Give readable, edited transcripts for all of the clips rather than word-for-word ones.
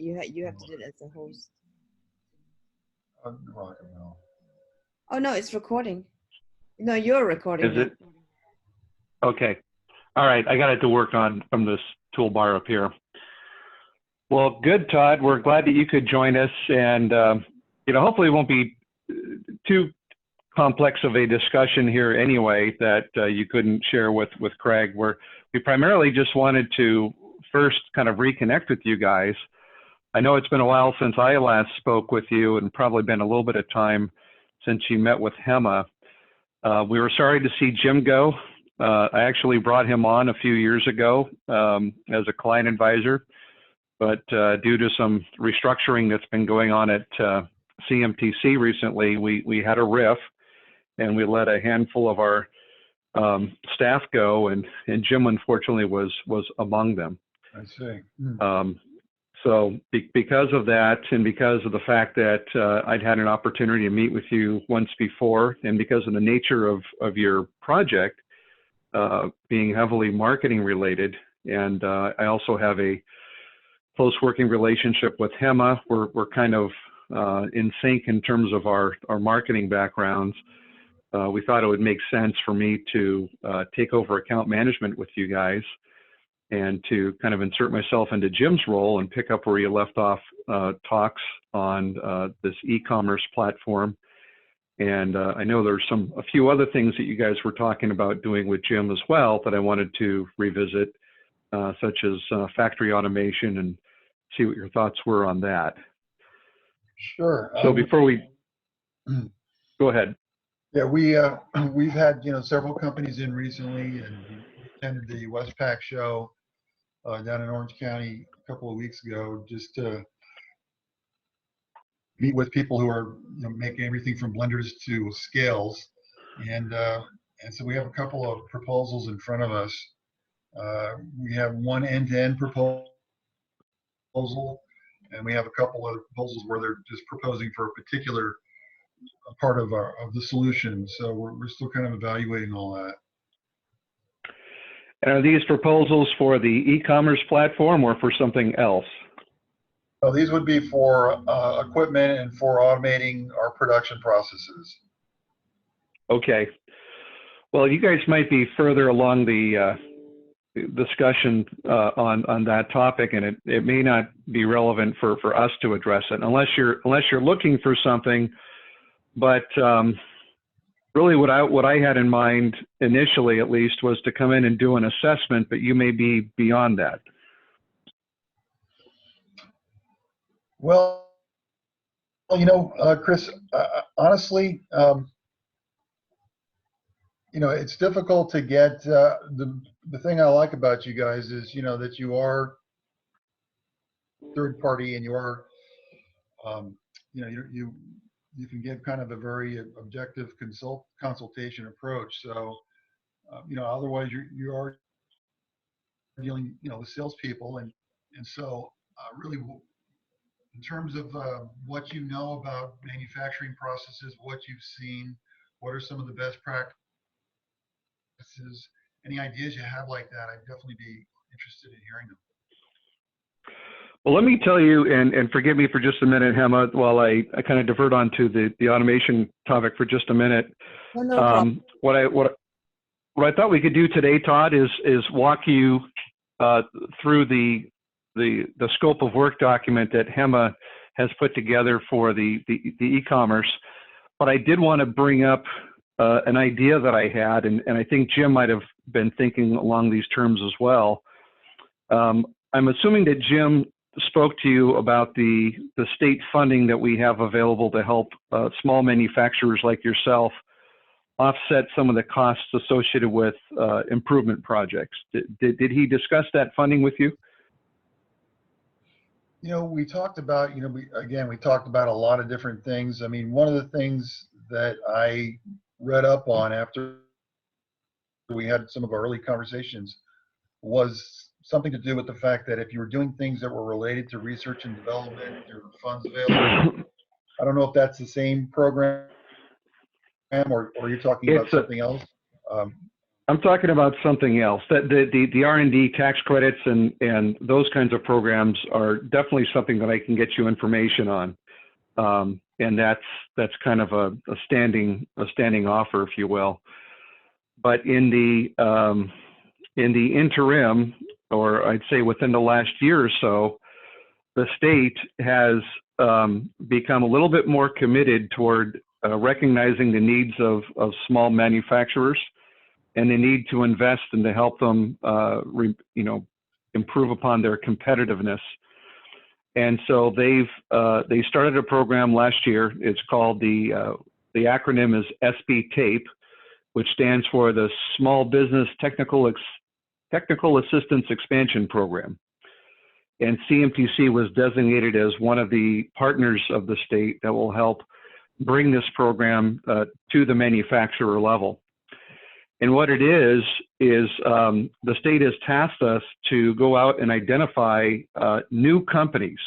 You have to do it as a host. Rock and roll. Oh no, it's recording. No, you're recording. Is it? Okay. All right. I got it to work on from this toolbar up here. Well, good, Todd. We're glad that you could join us, and hopefully it won't be too complex of a discussion here anyway that you couldn't share with Craig. We primarily just wanted to first kind of reconnect with you guys. I know it's been a while since I last spoke with you, and probably been a little bit of time since you met with Hema. We were sorry to see Jim go. I actually brought him on a few years ago as a client advisor, but due to some restructuring that's been going on at CMTC recently, we had a riff, and we let a handful of our staff go, and Jim unfortunately was among them. I see. So because of that, and because of the fact that I'd had an opportunity to meet with you once before, and because of the nature of your project being heavily marketing related, and I also have a close working relationship with Hema, we're kind of in sync in terms of our marketing backgrounds. We thought it would make sense for me to take over account management with you guys, and to kind of insert myself into Jim's role and pick up where you left off talks on this e-commerce platform. And I know there's a few other things that you guys were talking about doing with Jim as well that I wanted to revisit, such as factory automation, and see what your thoughts were on that. Sure. So before we go ahead. Yeah, we've had several companies in recently, and we attended the Westpac show down in Orange County a couple of weeks ago, just to meet with people who are making everything from blenders to scales, and so we have a couple of proposals in front of us. We have one end-to-end proposal, and we have a couple other proposals where they're just proposing for a particular part of the solution. So we're still kind of evaluating all that. And are these proposals for the e-commerce platform or for something else? So these would be for equipment and for automating our production processes. Okay. Well, you guys might be further along the discussion on that topic, and it may not be relevant for us to address it unless you're looking for something. But really what I had in mind initially, at least, was to come in and do an assessment, but you may be beyond that. Well, Chris, honestly, it's difficult to get, the thing I like about you guys is, that you are third party, and you are, you can give kind of a very objective consultation approach. So, otherwise you are dealing, with salespeople, and so really, in terms of what you know about manufacturing processes, what you've seen, what are some of the best practices, any ideas you have like that, I'd definitely be interested in hearing them. Well, let me tell you, and forgive me for just a minute, Hema, while I kind of divert onto the automation topic for just a minute. No problem. What I thought we could do today, Todd, is walk you through the scope of work document that Hema has put together for the e-commerce. But I did want to bring up an idea that I had, and I think Jim might have been thinking along these terms as well. I'm assuming that Jim spoke to you about the state funding that we have available to help small manufacturers like yourself offset some of the costs associated with improvement projects. Did he discuss that funding with you? We talked about, we talked about a lot of different things. I mean, one of the things that I read up on after we had some of our early conversations was something to do with the fact that if you were doing things that were related to research and development, there were funds available. I don't know if that's the same program, or you're talking about something else. I'm talking about something else. That the R&D tax credits and those kinds of programs are definitely something that I can get you information on, and that's kind of a standing offer, if you will. But in the interim, or I'd say within the last year or so, the state has become a little bit more committed toward recognizing the needs of small manufacturers and the need to invest and to help them, improve upon their competitiveness. And so they started a program last year. It's called the acronym is SB TAPE, which stands for the Small Business Technical Assistance Expansion Program. And CMTC was designated as one of the partners of the state that will help bring this program to the manufacturer level. And what it is the state has tasked us to go out and identify new companies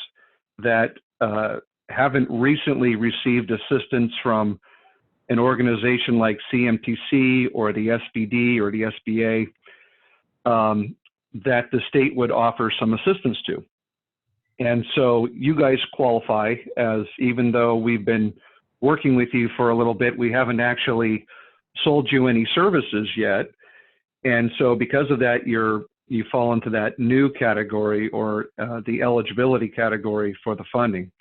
that haven't recently received assistance from an organization like CMTC or the SBD or the SBA, that the state would offer some assistance to. And so you guys qualify, as even though we've been working with you for a little bit, we haven't actually sold you any services yet. And so because of that, you fall into that new category, or the eligibility category for the funding.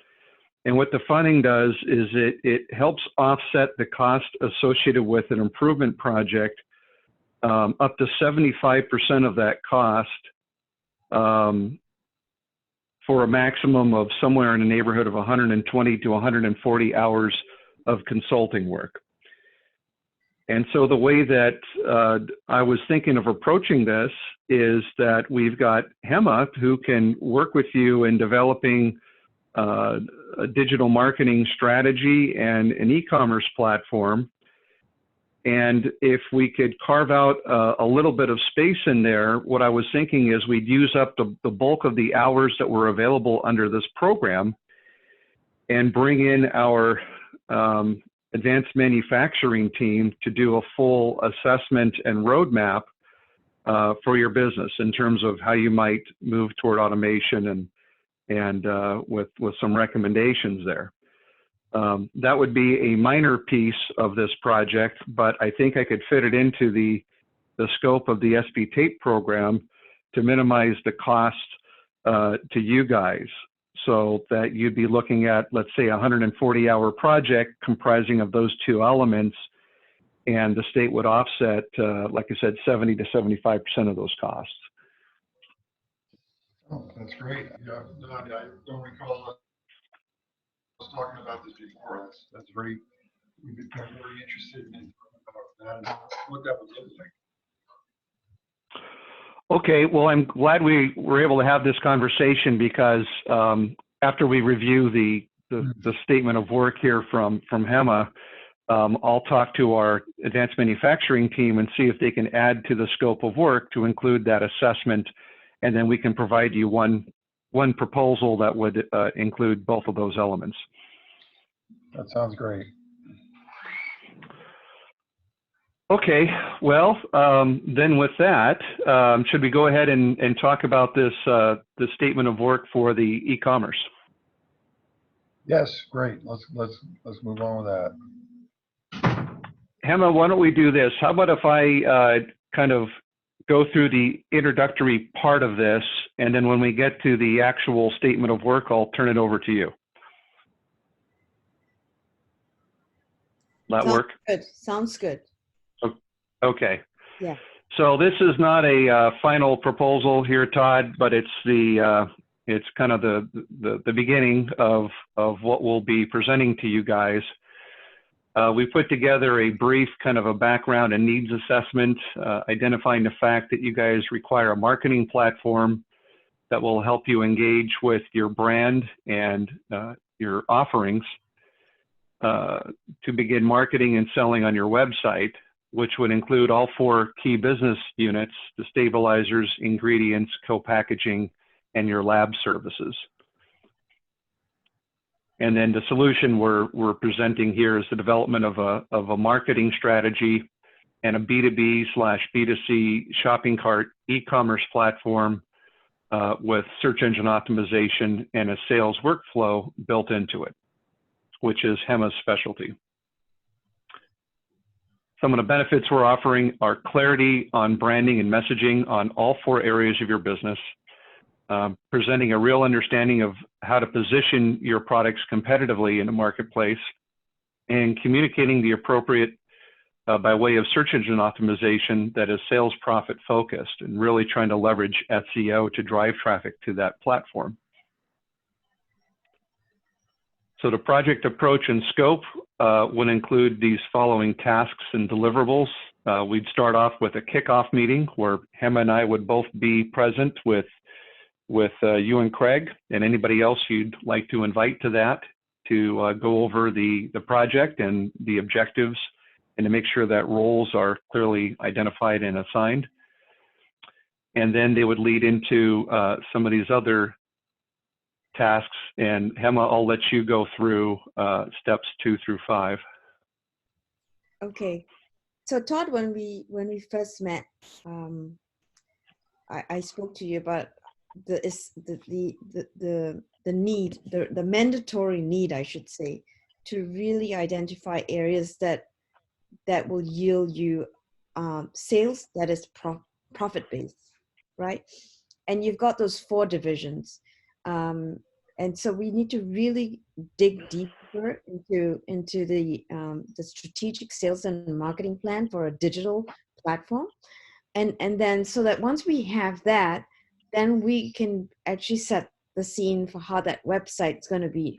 And what the funding does is it helps offset the cost associated with an improvement project, up to 75% of that cost, for a maximum of somewhere in the neighborhood of 120 to 140 hours of consulting work. And so the way that I was thinking of approaching this is that we've got Hema, who can work with you in developing a digital marketing strategy and an e-commerce platform. And if we could carve out a little bit of space in there, what I was thinking is we'd use up the bulk of the hours that were available under this program and bring in our advanced manufacturing team to do a full assessment and roadmap for your business in terms of how you might move toward automation and with some recommendations there. That would be a minor piece of this project, but I think I could fit it into the scope of the SB TAPE program to minimize the cost to you guys, so that you'd be looking at, let's say, a 140-hour project comprising of those two elements, and the state would offset, like I said, 70 to 75% of those costs. Oh, that's great. Yeah, no, I don't recall us talking about this before. That's very, we've become very interested in about that and what that would look like. Okay, well, I'm glad we were able to have this conversation, because after we review the statement of work here from Hema, I'll talk to our advanced manufacturing team and see if they can add to the scope of work to include that assessment, and then we can provide you one proposal that would include both of those elements. That sounds great. Okay, well, then with that, should we go ahead and talk about this statement of work for the e-commerce? Yes, great. Let's move on with that. Hema, why don't we do this? How about if I kind of go through the introductory part of this, and then when we get to the actual statement of work, I'll turn it over to you. That work? Good. Sounds good. Okay. Yeah. So this is not a final proposal here, Todd, but it's it's kind of the beginning of what we'll be presenting to you guys. We put together a brief kind of a background and needs assessment, identifying the fact that you guys require a marketing platform that will help you engage with your brand and your offerings to begin marketing and selling on your website, which would include all 4 key business units: the stabilizers, ingredients, co-packaging, and your lab services. And then the solution we're presenting here is the development of a marketing strategy and a B2B/B2C shopping cart e-commerce platform with search engine optimization and a sales workflow built into it, which is Hema's specialty. Some of the benefits we're offering are clarity on branding and messaging on all 4 areas of your business, presenting a real understanding of how to position your products competitively in the marketplace, and communicating the appropriate by way of search engine optimization that is sales profit focused and really trying to leverage SEO to drive traffic to that platform. So the project approach and scope would include these following tasks and deliverables. We'd start off with a kickoff meeting where Hema and I would both be present with you and Craig and anybody else you'd like to invite to that to go over the project and the objectives and to make sure that roles are clearly identified and assigned. And then they would lead into some of these other tasks. And Hema, I'll let you go through steps 2 through 5. Okay. So Todd, when we first met, I spoke to you about the need, the mandatory need, I should say, to really identify areas that will yield you sales that is profit-based, right? And you've got those 4 divisions. And so we need to really dig deeper into the strategic sales and marketing plan for a digital platform. And then so that once we have that, then we can actually set the scene for how that website is going to be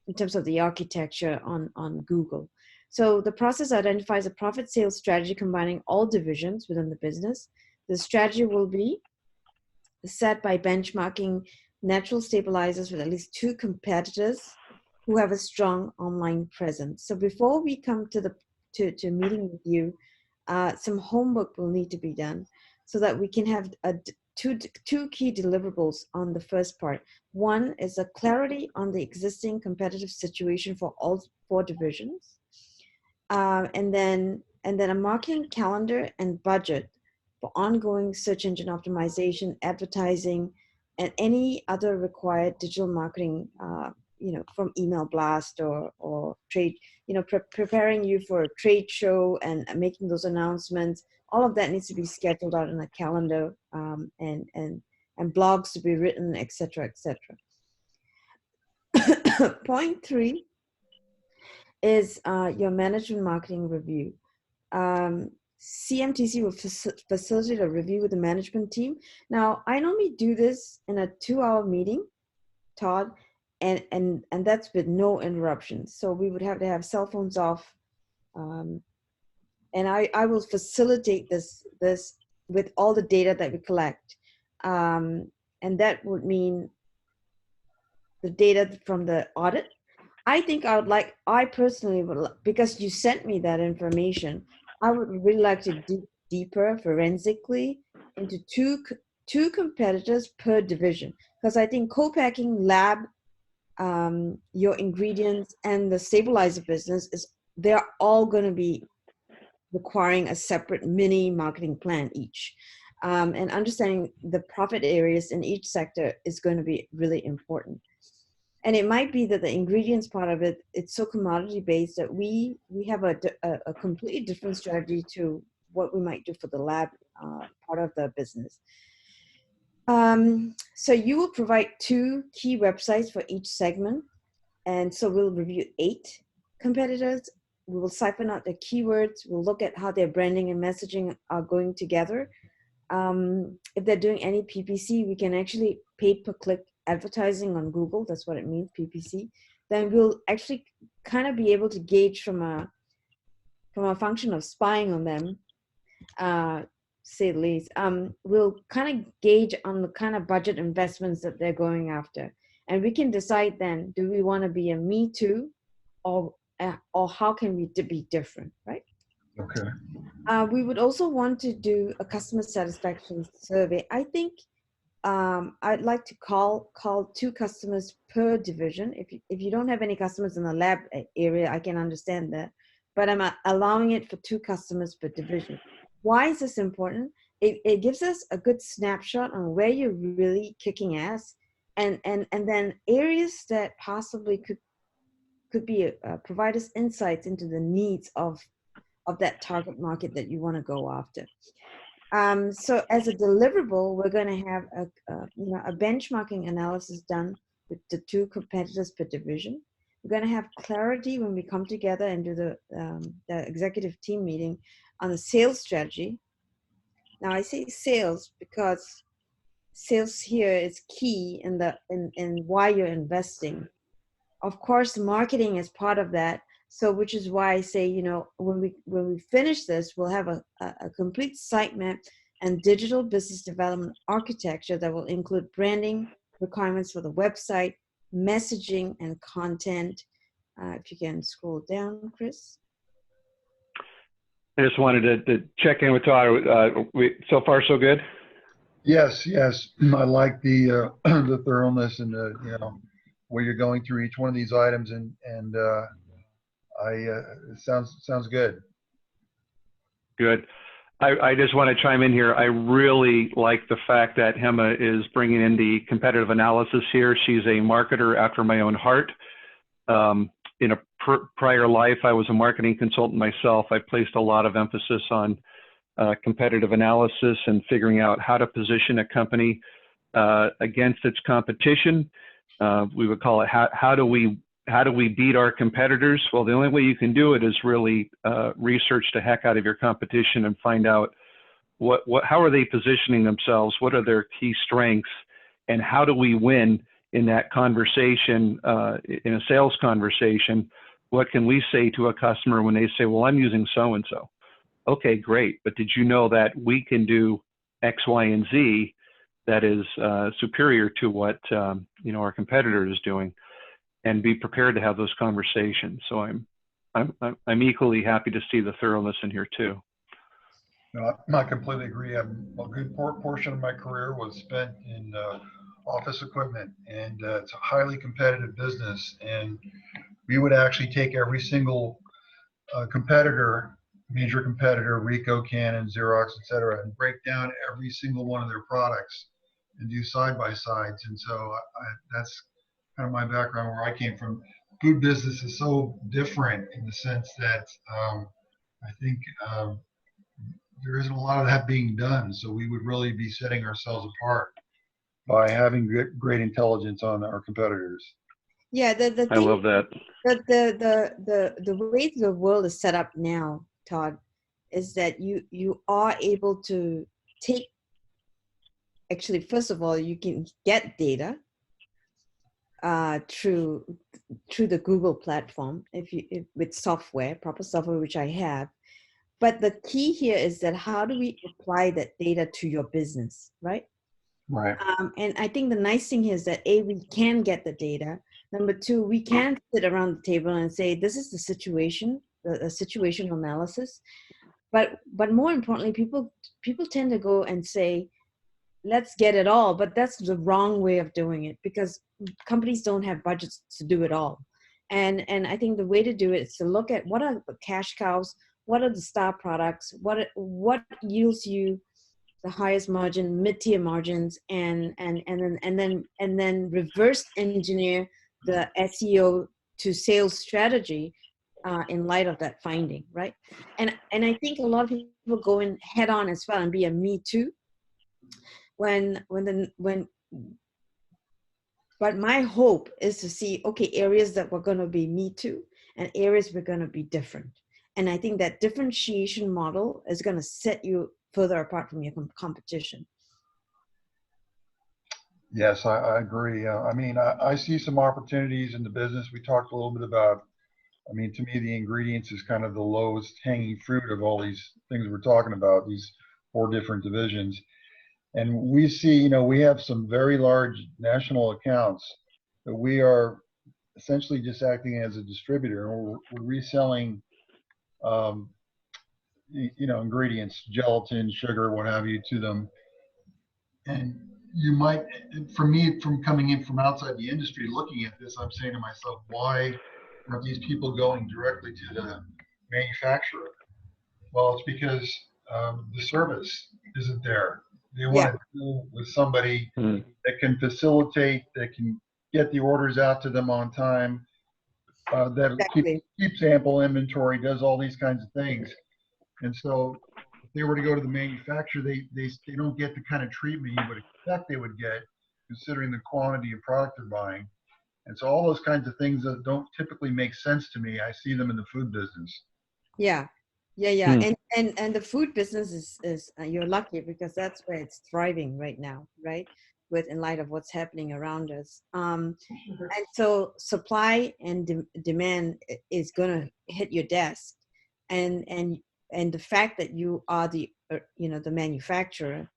in terms of the architecture on Google. So the process identifies a profit sales strategy combining all divisions within the business. The strategy will be set by benchmarking natural stabilizers with at least 2 competitors who have a strong online presence. So before we come to meeting with you, some homework will need to be done so that we can have two key deliverables on the first part. One is a clarity on the existing competitive situation for all 4 divisions. And then a marketing calendar and budget for ongoing search engine optimization, advertising, and any other required digital marketing, from email blast or trade, preparing you for a trade show and making those announcements. All of that needs to be scheduled out in a calendar, and blogs to be written, et cetera, et cetera. Point 3 is your management marketing review. CMTC will facilitate a review with the management team. Now, I normally do this in a 2-hour meeting, Todd, and that's with no interruptions. So we would have to have cell phones off, and I will facilitate this with all the data that we collect, and that would mean the data from the audit. I personally would, because you sent me that information, I would really like to dig deeper forensically into two competitors per division, because I think co-packing, lab, your ingredients, and the stabilizer business they're all going to be requiring a separate mini marketing plan each. And understanding the profit areas in each sector is going to be really important. And it might be that the ingredients part of it, it's so commodity based that we have a completely different strategy to what we might do for the lab part of the business. So you will provide 2 key websites for each segment. And so we'll review 8 competitors. We will siphon out the keywords. We'll look at how their branding and messaging are going together. If they're doing any PPC, we can actually pay per click advertising on Google. That's what it means, PPC. Then we'll actually kind of be able to gauge from a function of spying on them, say the least. We'll kind of gauge on the kind of budget investments that they're going after, and we can decide then: do we want to be a me too, or how can we be different, right? Okay. We would also want to do a customer satisfaction survey. I think I'd like to call 2 customers per division. If you don't have any customers in the lab area, I can understand that. but I'm allowing it for 2 customers per division. Why is this important? It gives us a good snapshot on where you're really kicking ass, and then areas that possibly could be provide us insights into the needs of that target market that you want to go after. So as a deliverable, we're going to have a benchmarking analysis done with the 2 competitors per division. We're going to have clarity when we come together and do the executive team meeting on the sales strategy. Now I say sales because sales here is key in why you're investing. Of course, marketing is part of that. So, which is why I say, when we finish this, we'll have a complete site map and digital business development architecture that will include branding requirements for the website, messaging, and content. If you can scroll down, Chris. I just wanted to check in with Todd. So far, so good? Yes, yes. I like the the thoroughness and where you're going through each one of these items, and it sounds good. Good. I just want to chime in here. I really like the fact that Hema is bringing in the competitive analysis here. She's a marketer after my own heart. In a prior life, I was a marketing consultant myself. I placed a lot of emphasis on competitive analysis and figuring out how to position a company against its competition. We would call it how do we beat our competitors? Well, the only way you can do it is really research the heck out of your competition and find out how are they positioning themselves, what are their key strengths, and how do we win in that conversation, in a sales conversation. What can we say to a customer when they say, well, I'm using so-and-so? Okay, great, but did you know that we can do X, Y, and Z that is superior to what our competitor is doing, and be prepared to have those conversations. So I'm equally happy to see the thoroughness in here too. No, I completely agree. A good portion of my career was spent in office equipment, and it's a highly competitive business. And we would actually take every single major competitor, Ricoh, Canon, Xerox, etc., and break down every single one of their products and do side-by-sides. And so that's kind of my background, where I came from. Food business is so different in the sense that I think there isn't a lot of that being done. So we would really be setting ourselves apart by having great intelligence on our competitors. Yeah, the thing, I love that. The way the world is set up now, Todd, is that you are able to take. Actually, first of all, you can get data through the Google platform with software, proper software, which I have. But the key here is that how do we apply that data to your business, right? Right. And I think the nice thing here is that we can get the data. Number 2, we can sit around the table and say, this is the situation, the situational analysis. But more importantly, people tend to go and say, let's get it all, but that's the wrong way of doing it, because companies don't have budgets to do it all. And I think the way to do it is to look at what are the cash cows, what are the star products, what yields you the highest margin, mid-tier margins, and then reverse engineer the SEO to sales strategy in light of that finding, right? And I think a lot of people go in head on as well and be a me too. But my hope is to see, okay, areas that we're going to be me too, and areas we're going to be different. And I think that differentiation model is going to set you further apart from your competition. Yes, I agree. I mean, I see some opportunities in the business. We talked a little bit about, I mean, to me, the ingredients is kind of the lowest hanging fruit of all these things we're talking about, these 4 different divisions. And we see, we have some very large national accounts that we are essentially just acting as a distributor. We're reselling, ingredients, gelatin, sugar, what have you, to them. And you might, for me, from coming in from outside the industry, looking at this, I'm saying to myself, why aren't these people going directly to manufacturer? Well, it's because the service isn't there. They Yeah, want to deal with somebody Hmm. that can facilitate, that can get the orders out to them on time, that exactly. keeps ample inventory, does all these kinds of things. And so if they were to go to the manufacturer, they don't get the kind of treatment you would expect they would get, considering the quantity of product they're buying. And so all those kinds of things that don't typically make sense to me, I see them in the food business. Yeah, yeah. Hmm. And the food business is you're lucky because that's where it's thriving right now, right? With in light of what's happening around us. And so supply and demand is going to hit your desk, and and the fact that you are the the manufacturer,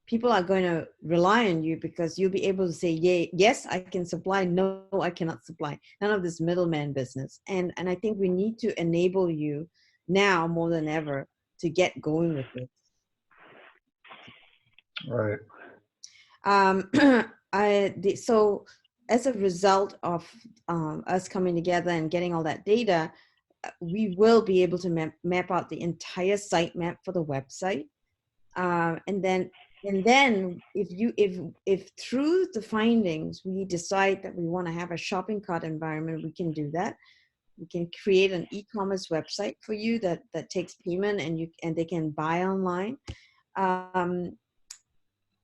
people are going to rely on you because you'll be able to say, yeah, yes, I can supply. No, I cannot supply. None of this middleman business. And I think we need to enable you now more than ever to get going with this. Right. So as a result of us coming together and getting all that data, we will be able to map out the entire site map for the website. And then if through the findings we decide that we want to have a shopping cart environment, we can do that. We can create an e-commerce website for you that takes payment, and they can buy online. Um,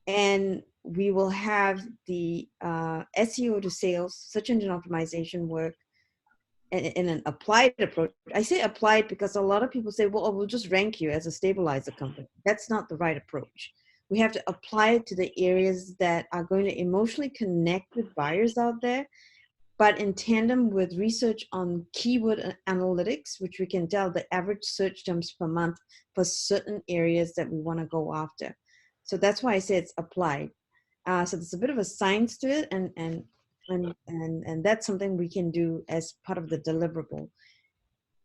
and we will have the SEO to sales, search engine optimization work, in an applied approach. I say applied because a lot of people say, well, we'll just rank you as a stabilizer company. That's not the right approach. We have to apply it to the areas that are going to emotionally connect with buyers out there, but in tandem with research on keyword analytics, which we can tell the average search terms per month for certain areas that we want to go after. So that's why I say it's applied. So there's a bit of a science to it, and that's something we can do as part of the deliverable.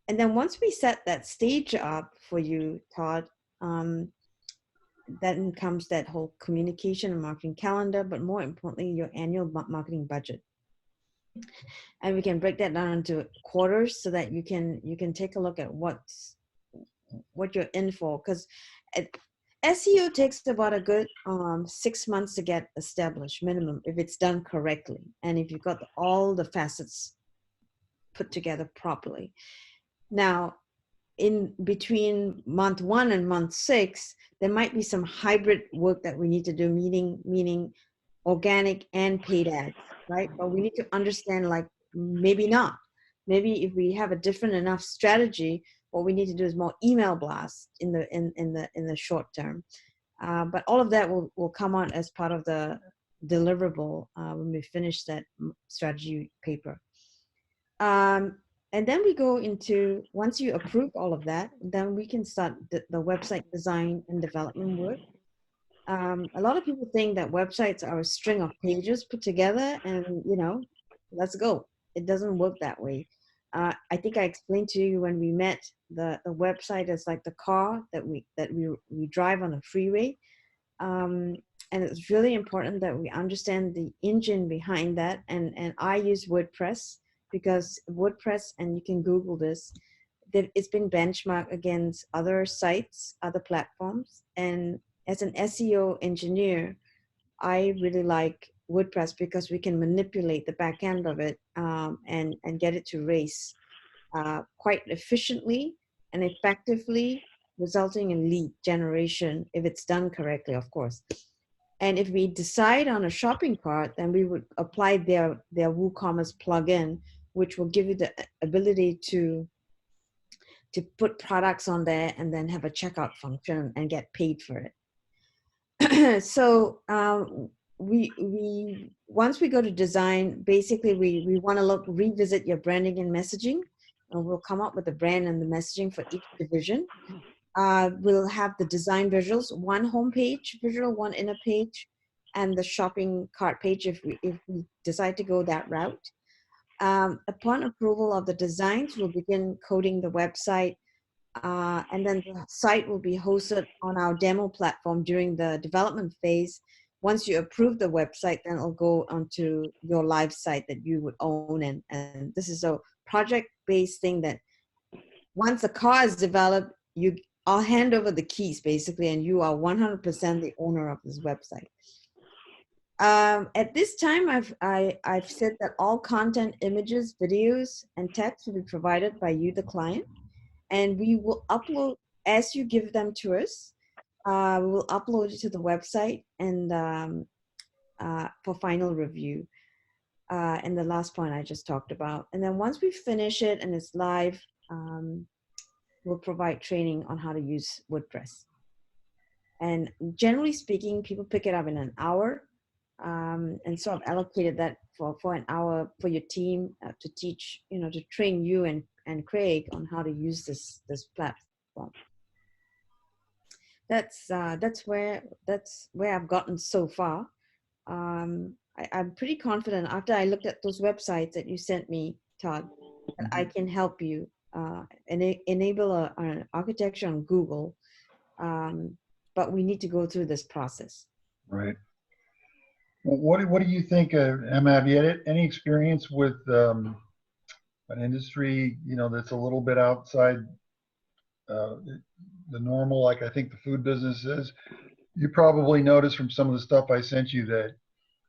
And then once we set that stage up for you, Todd, then comes that whole communication and marketing calendar, but more importantly, your annual marketing budget. And we can break that down into quarters so that you can take a look at what you're in for, because SEO takes about a good 6 months to get established minimum if it's done correctly, and if you've got all the facets put together properly. Now, in between month 1 and month 6, there might be some hybrid work that we need to do, meaning organic and paid ads, right? But we need to understand, like, maybe not. Maybe if we have a different enough strategy, what we need to do is more email blasts in the short term. But all of that will come on as part of the deliverable when we finish that strategy paper. And then we go into, once you approve all of that, then we can start the website design and development work. A lot of people think that websites are a string of pages put together and, let's go. It doesn't work that way. I think I explained to you when we met, the website is like the car that we drive on a freeway. And it's really important that we understand the engine behind that. And I use WordPress because WordPress, and you can Google this, that it's been benchmarked against other sites, other platforms. And as an SEO engineer, I really like WordPress because we can manipulate the back end of it, and get it to race quite efficiently and effectively, resulting in lead generation if it's done correctly, of course. And if we decide on a shopping cart, then we would apply their WooCommerce plugin, which will give you the ability to put products on there and then have a checkout function and get paid for it. So we once we go to design, basically we want to revisit your branding and messaging, and we'll come up with the brand and the messaging for each division. We'll have the design visuals, one homepage visual, one inner page, and the shopping cart page if we decide to go that route. Upon approval of the designs, we'll begin coding the website, and then the site will be hosted on our demo platform during the development phase. Once you approve the website, then it'll go onto your live site that you would own. And this is a project-based thing that once the car is developed, I'll hand over the keys basically, and you are 100% the owner of this website. At this time, I've said that all content, images, videos, and text will be provided by you, the client, and we will upload as you give them to us. We will upload it to the website and for final review. And the last point I just talked about. And then once we finish it and it's live, we'll provide training on how to use WordPress. And generally speaking, people pick it up in an hour. And so I've allocated that for an hour for your team to teach, to train you and Craig on how to use this platform. That's where I've gotten so far. I'm pretty confident after I looked at those websites that you sent me, Todd, that I can help you enable an architecture on Google. But we need to go through this process. Right. What do you think, Emma? Have you had any experience with an industry, that's a little bit outside the normal, like I think the food business is? You probably noticed from some of the stuff I sent you that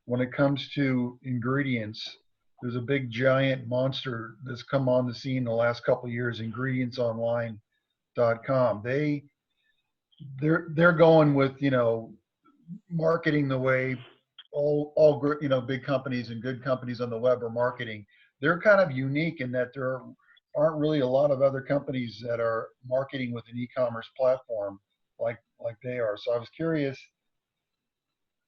when it comes to ingredients, there's a big giant monster that's come on the scene the last couple of years, ingredientsonline.com. They're going with, marketing the way all big companies and good companies on the web are marketing. They're kind of unique in that there aren't really a lot of other companies that are marketing with an e-commerce platform like they are. So I was curious.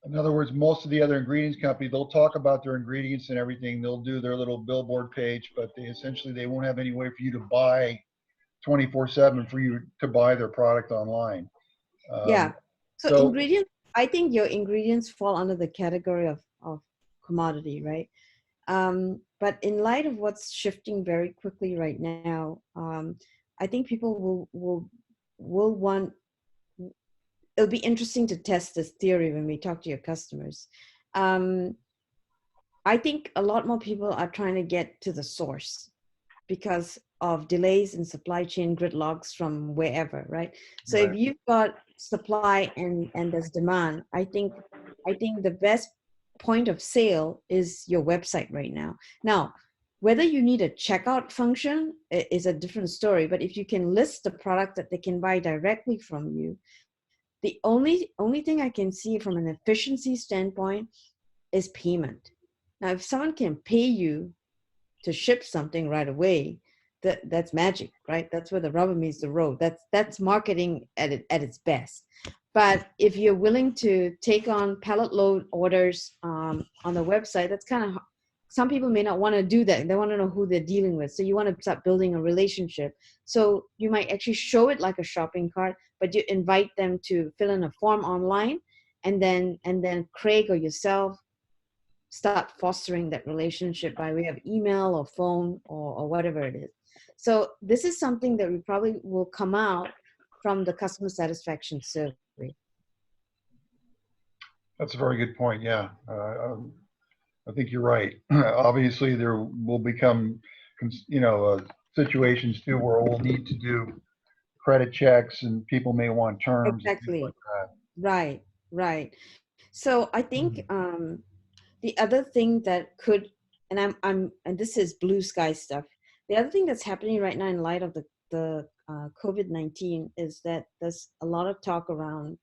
In other words, most of the other ingredients companies, they'll talk about their ingredients and everything. They'll do their little billboard page, but they won't have any way for you to buy 24/7 for you to buy their product online. Yeah. So ingredients, I think your ingredients fall under the category of commodity, right? But in light of what's shifting very quickly right now, I think people will want. It'll be interesting to test this theory when we talk to your customers. I think a lot more people are trying to get to the source because of delays in supply chain gridlocks from wherever, right? So Right. if you've got supply and there's demand, I think the best point of sale is your website right now. Now, whether you need a checkout function is a different story, but if you can list the product that they can buy directly from you, the only thing I can see from an efficiency standpoint is payment. Now, if someone can pay you to ship something right away, that's magic, right? That's where the rubber meets the road. That's marketing at its best. But if you're willing to take on pallet load orders on the website, that's kind of, some people may not want to do that. They want to know who they're dealing with. So you want to start building a relationship. So you might actually show it like a shopping cart, but you invite them to fill in a form online, and then Craig or yourself start fostering that relationship by way of email or phone or whatever it is. So this is something that we probably will come out from the customer satisfaction survey. That's a very good point. Yeah. I think you're right. Obviously, there will become, situations too where we'll need to do credit checks and people may want terms. Exactly. And things like that. Right. So I think the other thing that could, and and this is blue sky stuff. The other thing that's happening right now in light of the COVID-19 is that there's a lot of talk around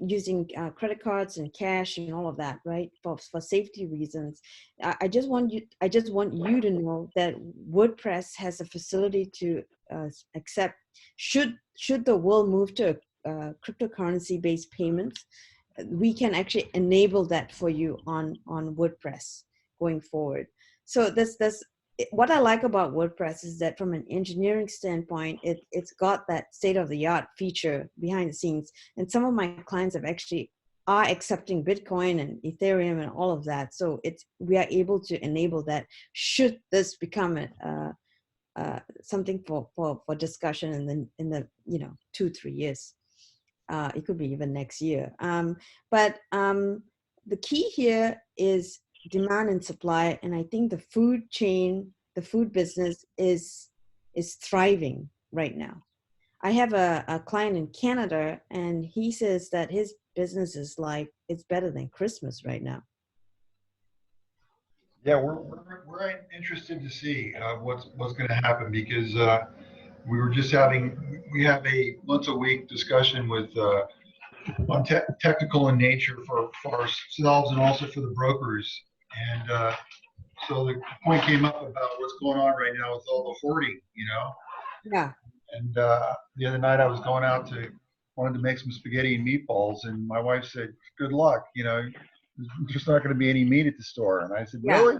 using credit cards and cash and all of that, right? For safety reasons. I just want you to know that WordPress has a facility to accept, should the world move to cryptocurrency based payments, we can actually enable that for you on WordPress going forward. So what I like about WordPress is that from an engineering standpoint, it's got that state-of-the-art feature behind the scenes. And some of my clients are accepting Bitcoin and Ethereum and all of that. So we are able to enable that should this become something for discussion in the 2-3 years. It could be even next year. But the key here is demand and supply, and I think the food chain, the food business is is thriving right now. I have a client in Canada, and he says that his business is like, it's better than Christmas right now. Yeah, we're interested to see what's going to happen because we have a once a week discussion with on technical in nature for ourselves and also for the brokers. And so the point came up about what's going on right now with all the hoarding, you know. Yeah. And the other night I was going out wanted to make some spaghetti and meatballs, and my wife said, "Good luck, you know, there's just not going to be any meat at the store." And I said, Yeah. "Really?"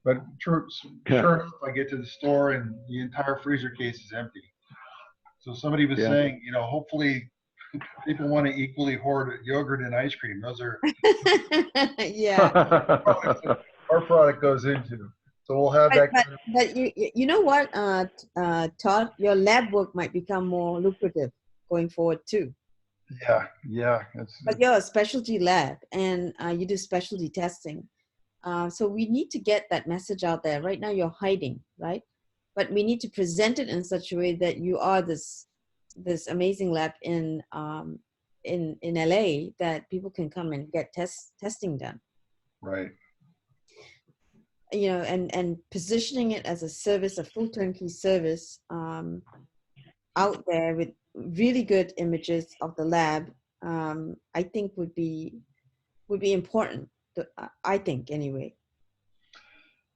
But sure enough, I get to the store and the entire freezer case is empty. So somebody was saying, you know, hopefully people want to equally hoard yogurt and ice cream. Those are Yeah. our product goes into. So we'll have that. But you know what, Todd, your lab work might become more lucrative going forward too. Yeah. But you're a specialty lab, and you do specialty testing. So we need to get that message out there. Right now you're hiding, right? But we need to present it in such a way that you are this amazing lab in LA that people can come and get testing done. Right. You know, and positioning it as a service, a full turnkey service out there with really good images of the lab, I think would be important. I think anyway.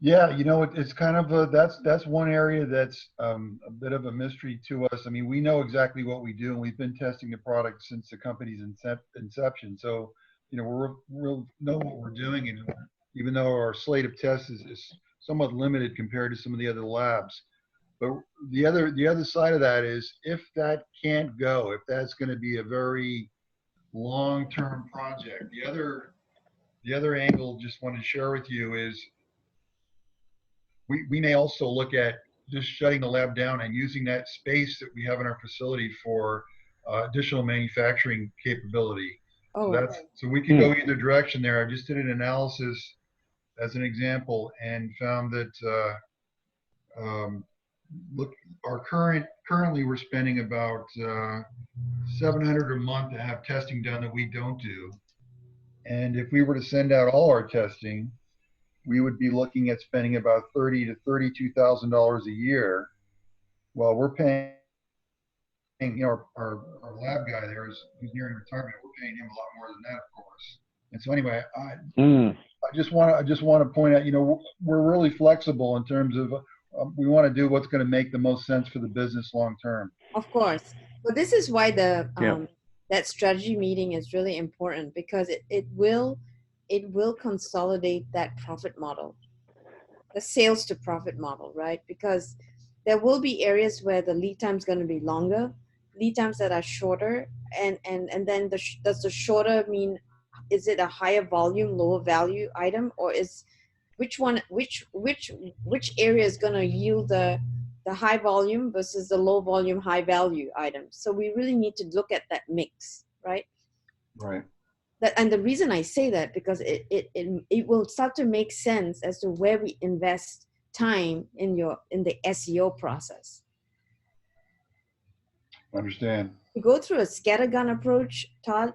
Yeah, you know, it's kind of that's one area that's a bit of a mystery to us. I mean, we know exactly what we do, and we've been testing the product since the company's inception. So, you know, we'll know what we're doing, and even though our slate of tests is somewhat limited compared to some of the other labs, but the other side of that is if that can't go, if that's going to be a very long-term project, the other angle just want to share with you is we may also look at just shutting the lab down and using that space that we have in our facility for additional manufacturing capability. Oh, so we can go either direction there. I just did an analysis as an example and found that look, currently we're spending about $700 a month to have testing done that we don't do. And if we were to send out all our testing, we would be looking at spending about $30,000 to $32,000 a year. While we're paying, you know, our lab guy there who's nearing retirement, we're paying him a lot more than that, of course. And so anyway, I just want to point out, you know, we're really flexible in terms of we want to do what's going to make the most sense for the business long term. Of course. But this is why that strategy meeting is really important, because it will consolidate that profit model, the sales to profit model, right? Because there will be areas where the lead time is going to be longer, lead times that are shorter, and then does the shorter mean, is it a higher volume, lower value item, or is which area is going to yield the high volume versus the low volume, high value items? So we really need to look at that mix, right? Right. And the reason I say that, because it will start to make sense as to where we invest time in the SEO process. Understand. To go through a scattergun approach, Todd,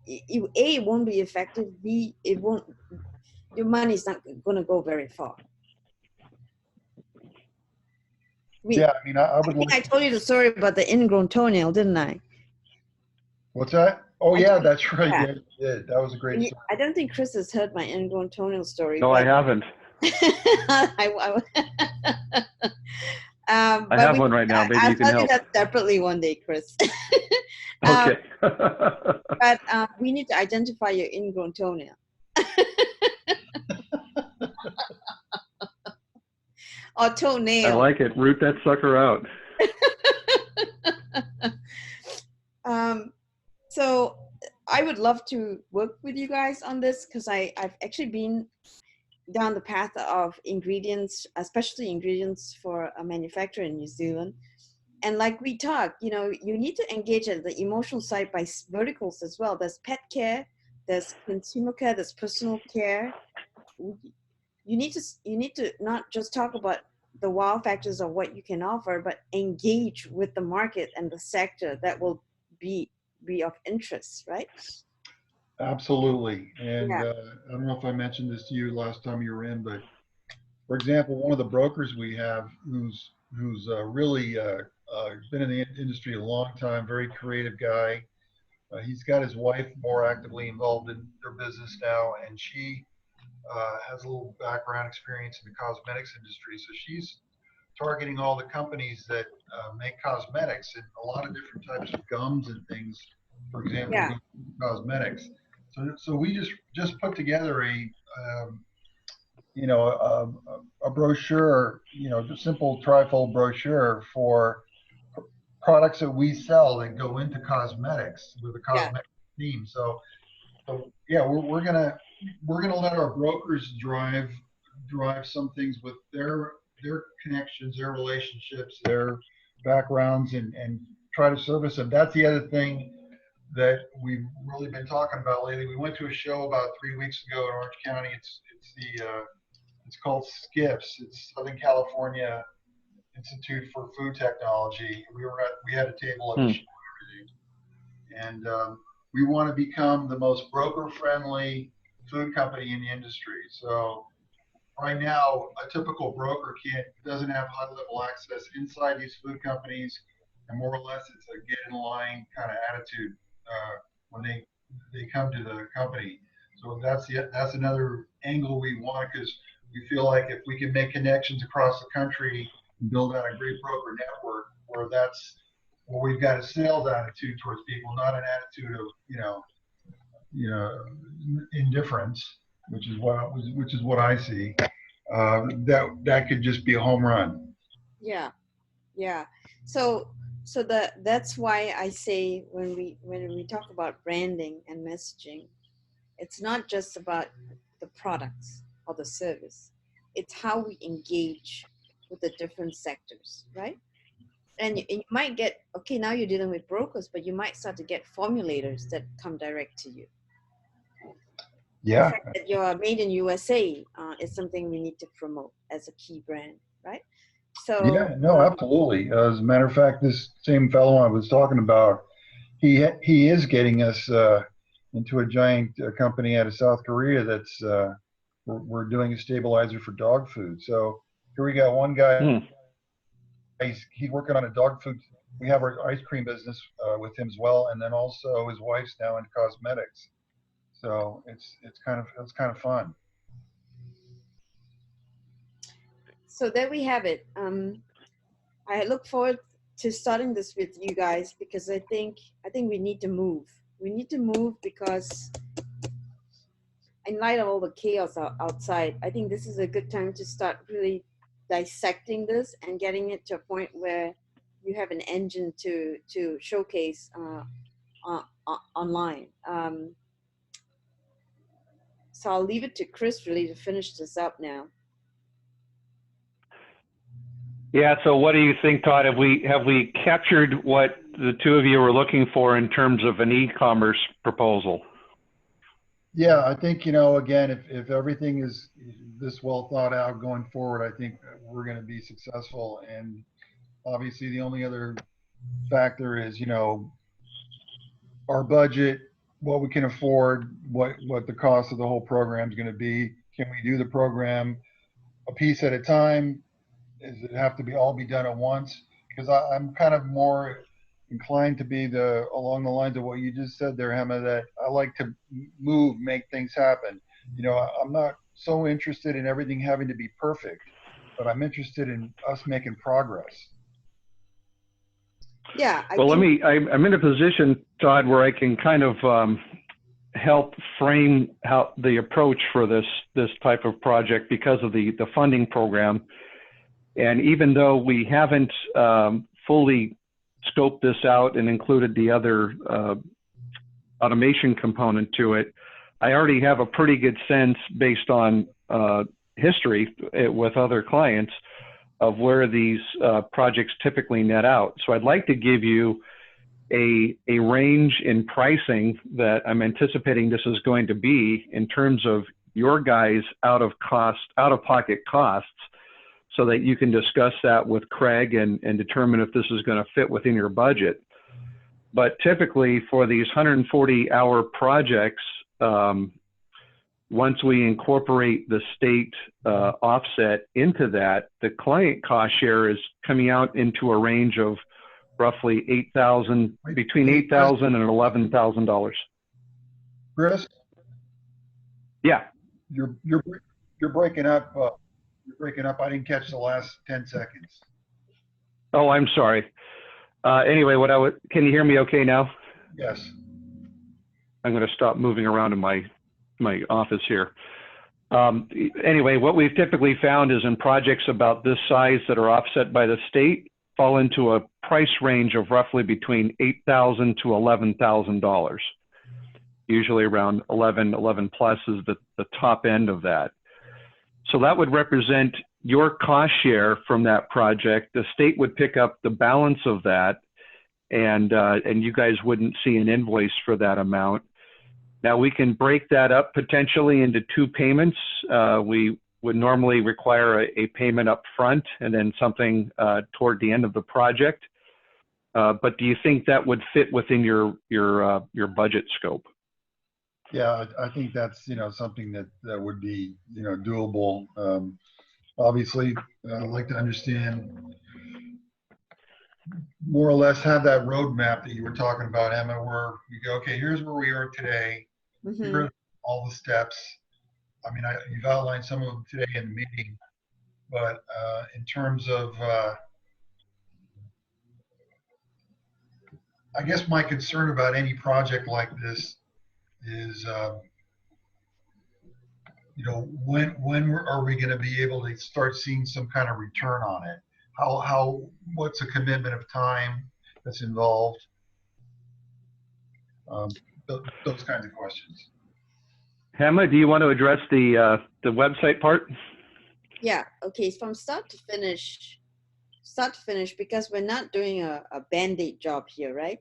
it won't be effective. B, your money's not going to go very far. Yeah, I mean, I think I told you the story about the ingrown toenail, didn't I? What's that? Oh, yeah, that's right. Yeah, you did. That was a great story. I don't think Chris has heard my ingrown toenail story. No, I haven't. I have one right now. Maybe you can help. I'll tell you that separately one day, Chris. Okay. But we need to identify your ingrown toenail. Or toenail. I like it. Root that sucker out. So I would love to work with you guys on this, because I've actually been down the path of ingredients, especially ingredients for a manufacturer in New Zealand. And like we talked, you know, you need to engage at the emotional side by verticals as well. There's pet care, there's consumer care, there's personal care. You need to not just talk about the wow factors of what you can offer, but engage with the market and the sector that will be of interest, right? Absolutely. And Yeah. I don't know if I mentioned this to you last time you were in, but for example, one of the brokers we have who's really been in the industry a long time, very creative guy. He's got his wife more actively involved in their business now, and she has a little background experience in the cosmetics industry. So she's targeting all the companies that make cosmetics and a lot of different types of gums and things, for example, Yeah. go cosmetics. So we just put together you know, a brochure, just simple trifold brochure for products that we sell that go into cosmetics with a Yeah. cosmetic theme. So yeah, we're gonna let our brokers drive some things with their connections, their relationships, their backgrounds, and try to service them. That's the other thing that we've really been talking about lately. We went to a show about 3 weeks ago in Orange County. It's called SCIFS. It's Southern California Institute for Food Technology. We had a table at the show and we want to become the most broker-friendly food company in the industry. So right now, a typical broker doesn't have high-level access inside these food companies, and more or less it's a get in line kind of attitude when they come to the company. So that's another angle we want, because we feel like if we can make connections across the country and build out a great broker network where we've got a sales attitude towards people, not an attitude of indifference, which is what I see. That could just be a home run. Yeah. Yeah. So that's why I say when we talk about branding and messaging, it's not just about the products or the service. It's how we engage with the different sectors, right? And you might get, okay, now you're dealing with brokers, but you might start to get formulators that come direct to you. The Yeah. fact that you're made in USA is something we need to promote as a key brand, right? So Yeah, no, absolutely. As a matter of fact, this same fellow I was talking about, he is getting us into a giant company out of South Korea that's we're doing a stabilizer for dog food. So here we got one guy. He's working on a dog food. We have our ice cream business with him as well, and then also his wife's now into cosmetics. So it's kind of fun. so there we have it. I look forward to starting this with you guys because I think we need to move. We need to move because in light of all the chaos outside, I think this is a good time to start really dissecting this and getting it to a point where you have an engine to showcase online. So I'll leave it to Chris really to finish this up now. Yeah. So what do you think, Todd? Have we captured what the two of you were looking for in terms of an e-commerce proposal? Yeah, I think, again, if everything is this well thought out going forward, I think we're going to be successful. And obviously the only other factor is, our budget, what we can afford, what the cost of the whole program is going to be. Can we do the program a piece at a time? Does it have to all be done at once? Because I'm kind of more inclined to be along the lines of what you just said there, Hema, that I like to make things happen. I'm not so interested in everything having to be perfect, but I'm interested in us making progress. Yeah. I'm in a position, Todd, where I can kind of help frame how the approach for this type of project because of the funding program. And even though we haven't fully scoped this out and included the other automation component to it, I already have a pretty good sense based on history with other clients of where these projects typically net out. So I'd like to give you a range in pricing that I'm anticipating this is going to be in terms of your guys' out-of-pocket costs, so that you can discuss that with Craig and determine if this is going to fit within your budget. But typically for these 140-hour projects, once we incorporate the state offset into that, the client cost share is coming out into a range of roughly between $8,000 and $11,000. Chris, Yeah. you're breaking up. You're breaking up. I didn't catch the last 10 seconds. Oh, I'm sorry. Anyway, can you hear me okay now? Yes. I'm going to stop moving around in my office here. Anyway, what we've typically found is in projects about this size that are offset by the state fall into a price range of roughly between $8,000 to $11,000. Usually around 11 plus is the top end of that. So that would represent your cost share from that project. The state would pick up the balance of that, and you guys wouldn't see an invoice for that amount. Now we can break that up potentially into two payments. We would normally require a payment up front and then something toward the end of the project. But do you think that would fit within your budget scope? Yeah, I think that's, something that would be, doable. Obviously, I'd like to understand more or less, have that roadmap that you were talking about, Emma, where you go, okay, here's where we are today. Mm-hmm. Here are all the steps. I mean, you've outlined some of them today in the meeting, but in terms of, I guess my concern about any project like this is, when are we going to be able to start seeing some kind of return on it? What's a commitment of time that's involved? Those kinds of questions. Emma, do you want to address the website part? Yeah. Okay. From start to finish, because we're not doing a Band-Aid job here, right?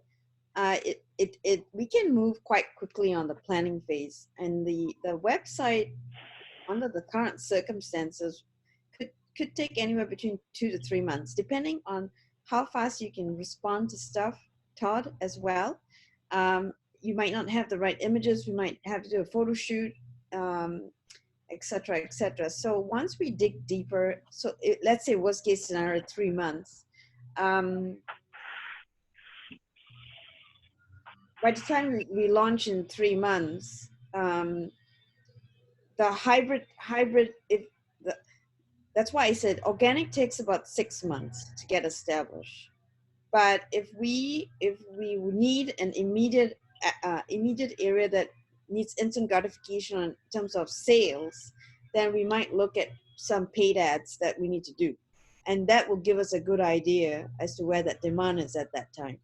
We can move quite quickly on the planning phase, and the website under the current circumstances could take anywhere between 2 to 3 months, depending on how fast you can respond to stuff, Todd, as well. You might not have the right images. We might have to do a photo shoot, et cetera, et cetera. So once we dig deeper, let's say worst case scenario, 3 months. By the time we launch in 3 months, the hybrid, that's why I said organic takes about 6 months to get established. But if we need an immediate area that needs instant gratification in terms of sales, then we might look at some paid ads that we need to do. And that will give us a good idea as to where that demand is at that time.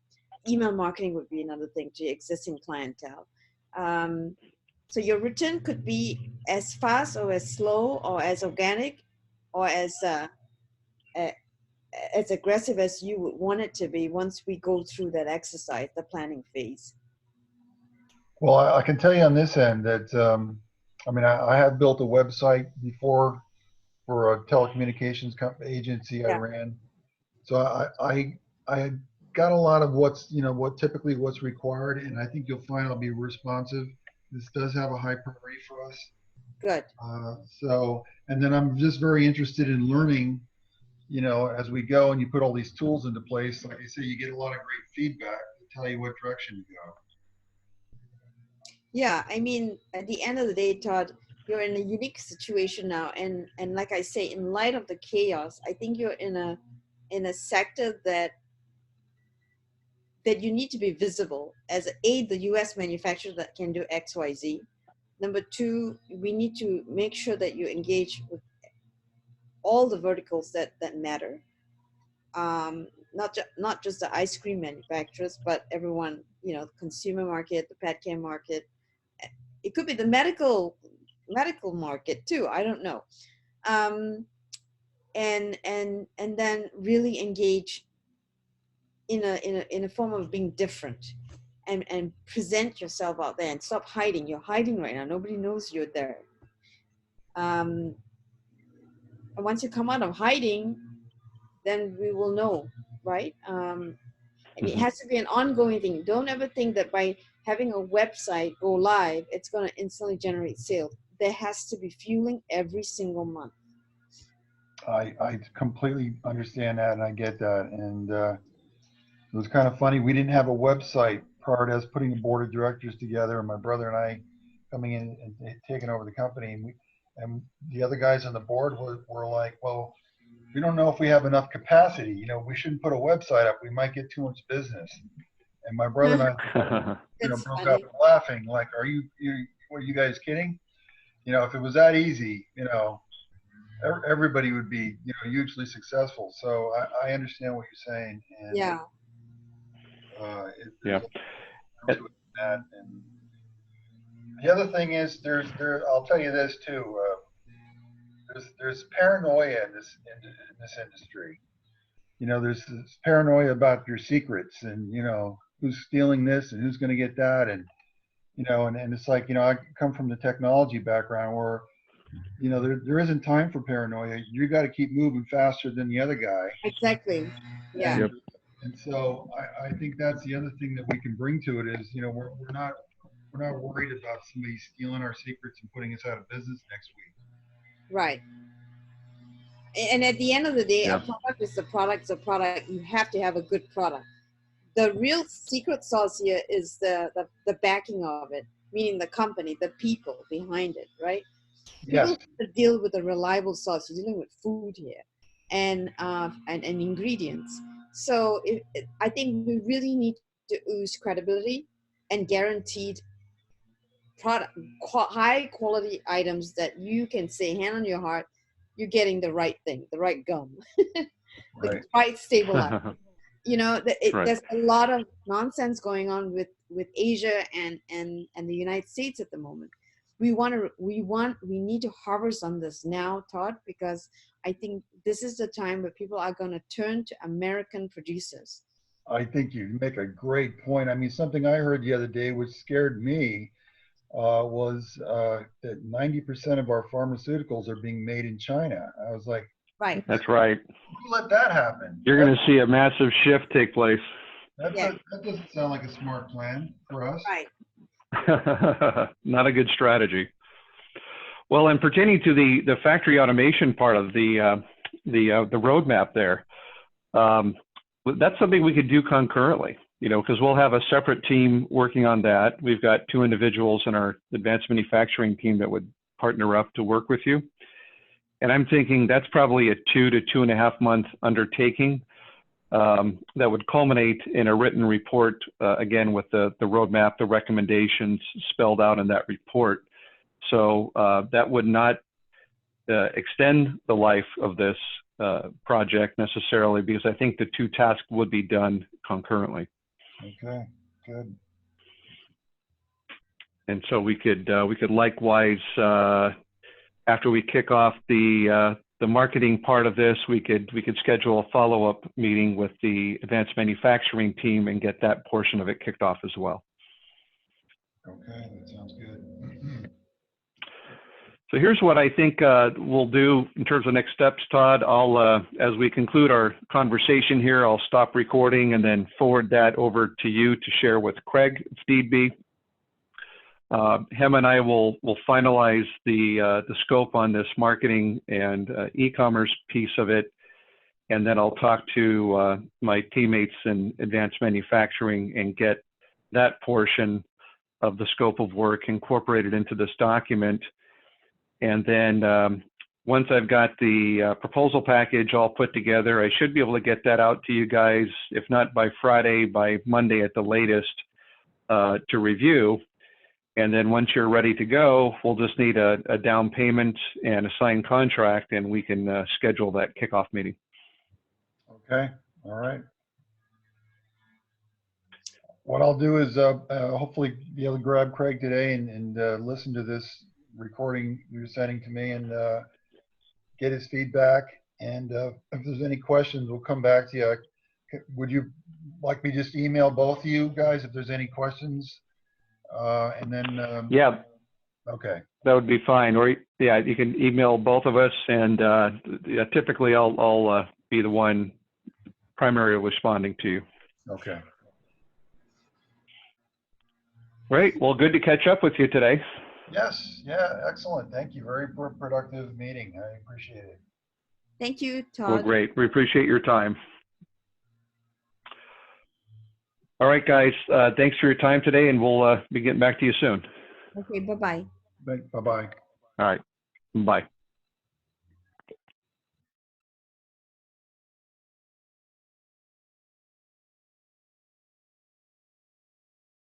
Email marketing would be another thing to existing clientele. So your return could be as fast or as slow or as organic or as aggressive as you would want it to be once we go through that exercise, the planning phase. Well, I can tell you on this end that, I have built a website before for a telecommunications agency I ran. So I got a lot of what's required, and I think you'll find I'll be responsive. This does have a high priority for us. Good. And then I'm just very interested in learning, as we go and you put all these tools into place, like I say, you get a lot of great feedback to tell you what direction to go. Yeah, I mean, at the end of the day, Todd, you're in a unique situation now, and like I say, in light of the chaos, I think you're in a sector that you need to be visible as the U.S. manufacturer that can do X, Y, Z. Number two, we need to make sure that you engage with all the verticals that matter. Not just the ice cream manufacturers, but everyone, the consumer market, the pet care market. It could be the medical market too. I don't know. And then really engage in a form of being different, and present yourself out there and stop hiding. You're hiding right now. Nobody knows you're there. And once you come out of hiding, then we will know, right? And it Mhm. has to be an ongoing thing. Don't ever think that by having a website go live, it's going to instantly generate sales. There has to be fueling every single month. I completely understand that, and I get that. And it was kind of funny. We didn't have a website prior to us putting a board of directors together, and my brother and I coming in and taking over the company. And the other guys on the board were like, well, we don't know if we have enough capacity. You know, we shouldn't put a website up. We might get too much business. And my brother and I, That's broke up funny. laughing. Like, are you guys kidding? You know, if it was that easy, everybody would be, hugely successful. So I understand what you're saying. And Yeah. Yeah. there's a lot to that. And the other thing is, I'll tell you this too. There's paranoia in this industry. There's this paranoia about your secrets and, who's stealing this and who's going to get that. And, and it's like, I come from the technology background where, there isn't time for paranoia. You got to keep moving faster than the other guy. Exactly. Yeah. And, and so I think that's the other thing that we can bring to it is, we're not worried about somebody stealing our secrets and putting us out of business next week. Right. And at the end of the day, Yeah. a product is a product. It's a product. You have to have a good product. The real secret sauce here is the backing of it, meaning the company, the people behind it, right? People Yes. have to deal with a reliable sauce. You're dealing with food here, and ingredients. So I think we really need to ooze credibility and guaranteed product, high quality items that you can say, hand on your heart, you're getting the right thing, the right gum, the Right. right stabilizer. Right. There's a lot of nonsense going on with Asia and the United States at the moment. We need to harvest on this now, Todd, because I think this is the time where people are going to turn to American producers. I think you make a great point. I mean, something I heard the other day which scared me was that 90% of our pharmaceuticals are being made in China. I was like, Right. That's right. who let that happen? You're going to see a massive shift take place. That Yeah. doesn't sound like a smart plan for us. Right. Not a good strategy. Well, and pertaining to the factory automation part of the roadmap there, that's something we could do concurrently, because we'll have a separate team working on that. We've got 2 individuals in our advanced manufacturing team that would partner up to work with you. And I'm thinking that's probably a 2 to 2.5 month undertaking that would culminate in a written report, again, with the roadmap, the recommendations spelled out in that report. So that would not extend the life of this project necessarily, because I think the 2 tasks would be done concurrently. Okay, good. And so we could likewise, after we kick off the marketing part of this, we could schedule a follow-up meeting with the advanced manufacturing team and get that portion of it kicked off as well. Okay, that sounds good. So here's what I think we'll do in terms of next steps, Todd. I'll, as we conclude our conversation here, I'll stop recording and then forward that over to you to share with Craig if need be. Him and I will finalize the scope on this marketing and e-commerce piece of it, and then I'll talk to my teammates in advanced manufacturing and get that portion of the scope of work incorporated into this document. And then once I've got the proposal package all put together, I should be able to get that out to you guys, if not by Friday, by Monday at the latest, to review. And then once you're ready to go, we'll just need a down payment and a signed contract, and we can schedule that kickoff meeting. Okay, all right. What I'll do is hopefully be able to grab Craig today and listen to this recording you're sending to me and get his feedback. And if there's any questions, we'll come back to you. Would you like me to just email both of you guys if there's any questions? And then yeah, Okay. That would be fine. Or yeah, you can email both of us, and yeah, typically I'll be the one primarily responding to you. Okay. Great. Well, good to catch up with you today. Yes. Yeah. Excellent. Thank you. Very productive meeting. I appreciate it. Thank you, Well, Todd. great. We appreciate your time. All right, guys. Thanks for your time today, and we'll be getting back to you soon. Okay, bye-bye. Bye-bye. All right. Bye.